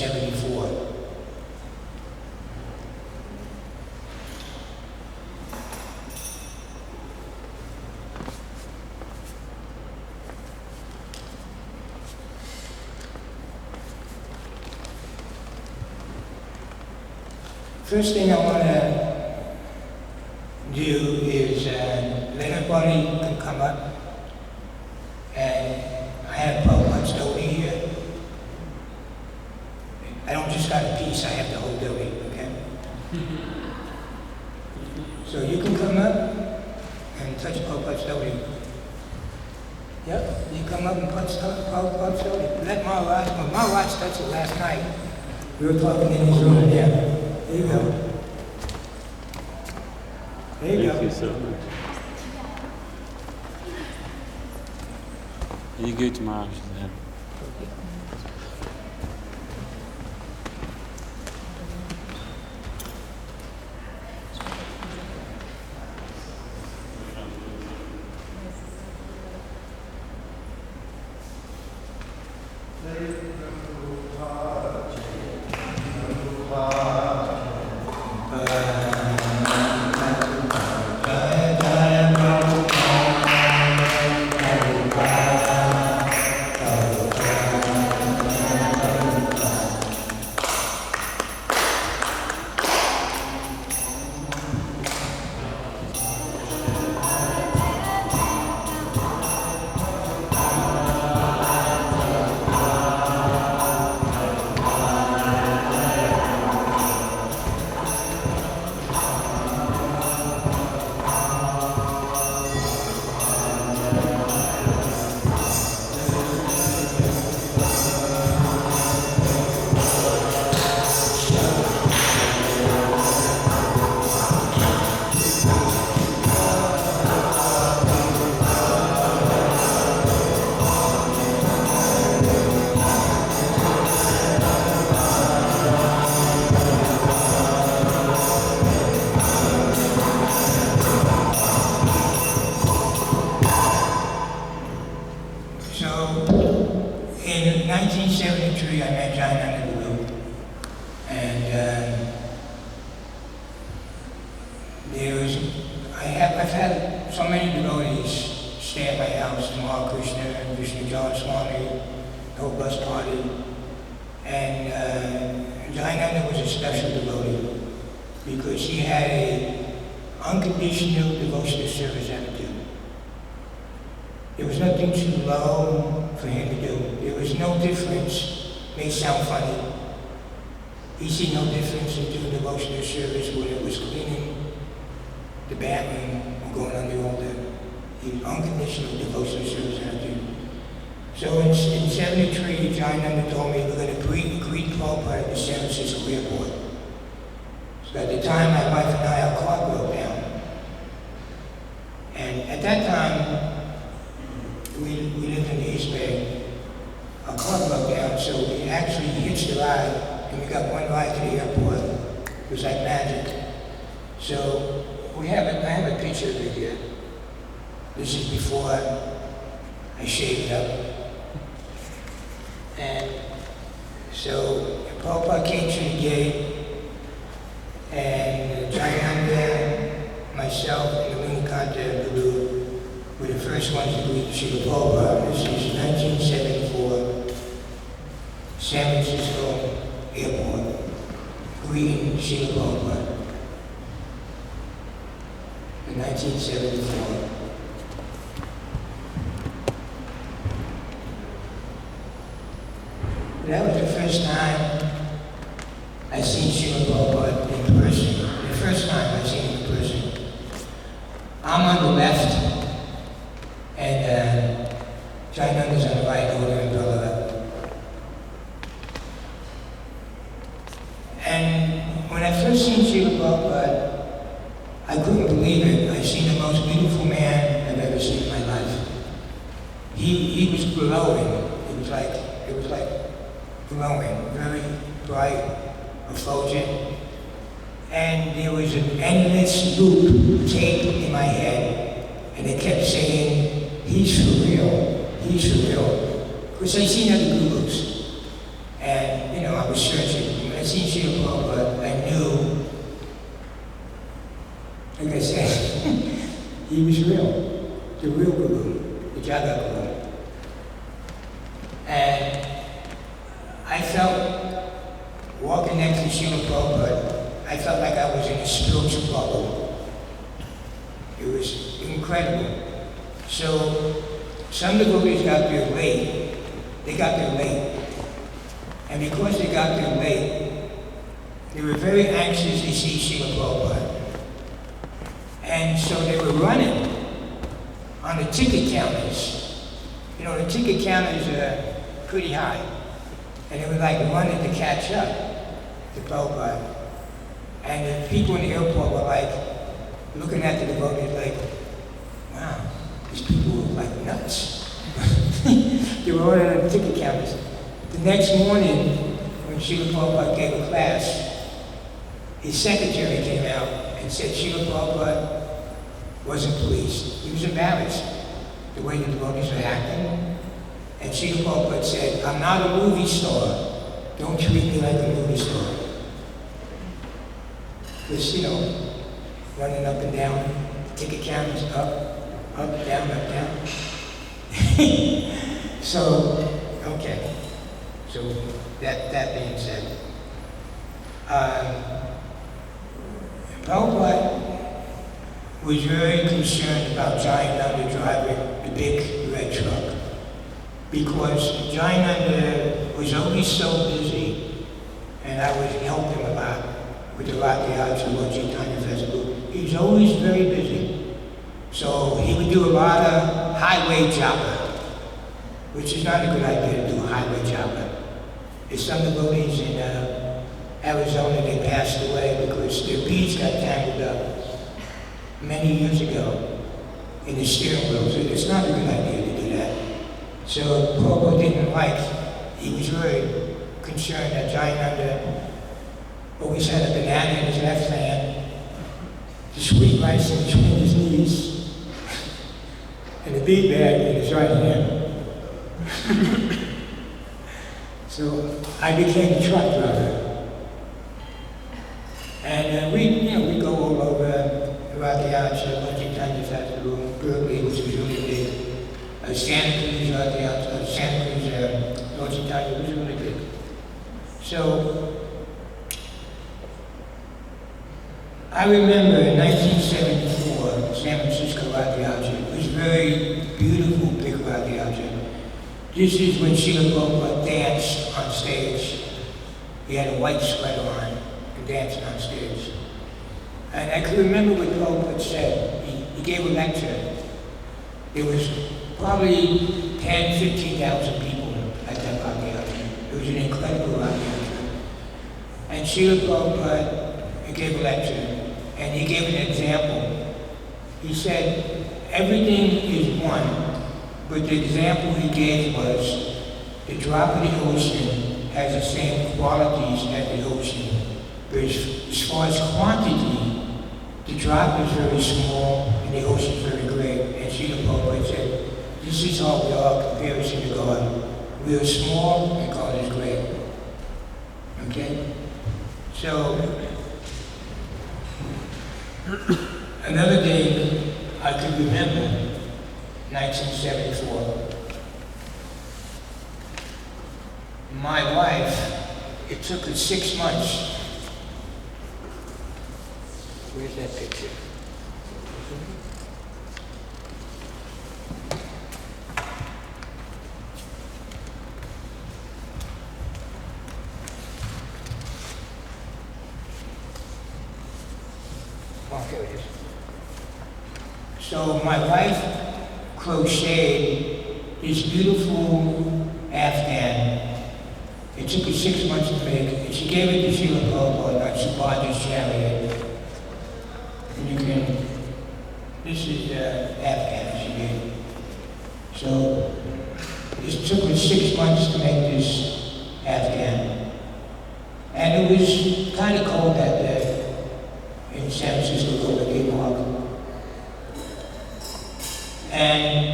1974. First thing I want to do is let everybody can come up, and I have Prabhupada's story here. I don't just got a piece, I have the whole building, okay? So you can come up and touch Prabhupada's story. Yep, you come up and touch Prabhupada's story. Let Maharaj touched it last night. We were talking in his room there. There you go. There you go. Thank you so much. You go to Maharaj then. In 1973, I met John Guru, and I've had so many devotees stay at my house, Tamal Krishna and Vishnu John Swami, the whole bus party, and Jayananda was a special devotee because he had a unconditional devotional service attitude. There was nothing too low for him to do. There was no difference. May sound funny. He see no difference in doing devotional service when it was cleaning the bathroom or going on the altar. He was unconditional devotional service attitude. So in 73, John Nanda told me we're going to greet Prabhupada at the San Francisco airport. So at the time, my wife and I, our car broke down. And at that time, we lived in the East Bay. Our car broke down, so we actually hitched a ride, and we got one ride to the airport. It was like magic. So I have a picture of it here. This is before I shaved up. And so Prabhupada came to the gate, and Jayananda, myself, and the Lunikanta Guru were the first ones to greet Srila Prabhupada. This is 1974, San Francisco Airport, greeting Srila Prabhupada in 1974. That was the first time I seen Srila Prabhupada in person. The first time I seen him in person. I'm on the left, and Jayananda's on the right, over in Brother. And when I first seen Srila Prabhupada, I couldn't believe it. I seen the most beautiful man I've ever seen in my life. He was glowing. It was like glowing, very bright, effulgent. And there was an endless loop tape in my head, and it kept saying, he's for real, he's for real. Because I seen other gurus, and I was was searching. When I seen Srila Prabhupada, I knew, like I said, he was real, the real Guru, the Jagat Guru. And I felt, walking next to Srila Prabhupada, I felt like I was in a spiritual bubble. It was incredible. So, some devotees got there late. They got there late. And because they got there late, they were very anxious to see Srila Prabhupada. And so they were running on the ticket counters. You know, the ticket counters are pretty high. And they were like running to catch up to Prabhupada. And the people in the airport were like looking at the devotees like, wow, these people were like nuts. They were running on the ticket counters. The next morning, when Srila Prabhupada gave a class, his secretary came out and said Srila Prabhupada wasn't pleased. He was embarrassed the way the devotees were acting. And Srila Prabhupada said, I'm not a movie star. Don't treat me like a movie star. Because, you know, running up and down, ticket counters up, down, up, down. So, okay. So, that being said, Prabhupada was very concerned about Jayananda driving the big red truck because Jayananda was always so busy, and I would help him a lot with the Rathayatra Lord Chaitanya Festival. He was always very busy. So he would do a lot of highway japa, which is not a good idea to do highway japa. There's some devotees in Arizona, they passed away because their beads got tangled up many years ago in the steering wheel. So it's not a good idea to do that. So Prabhupada didn't like, he was very concerned that Jayananda always had a banana in his left hand, the sweet rice in between his knees, and the bead bag in his right hand. So I became the truck driver. And we go all over Rathayatra, Lord Chaitanya Festival, Berkeley, which was really big. Santa Cruz, Rathayatra, Santa Cruz, Lord Chaitanya was really big. So I remember in 1974, San Francisco Rathayatra. It was very beautiful, big Rathayatra. This is when Srila Prabhupada danced on stage. He had a white sweater on and danced on stage. And I can remember what Prabhupada said. He gave a lecture. There was probably 10, 15,000 people at that Rathayatra. It was an incredible Rathayatra. And Srila Prabhupada gave a lecture, and he gave an example. He said, everything is one. But the example he gave was, the drop of the ocean has the same qualities as the ocean. But as far as quantity, the drop is very small and the ocean is very great. And Srila Prabhupada said, this is how we are comparison to God. We are small and God is great. Okay? So, another day I could remember, 1974. My wife, it took her 6 months. Where's that picture? Oh, here it is. So my wife crocheted this beautiful Afghan. It took her 6 months to make, and she gave it to Srila Prabhupada on Subhadra's chariot. And you can, this is Afghan she did. So it took her 6 months to make this Afghan. And it was kind of cold that day in San Francisco, Golden Gate Park. And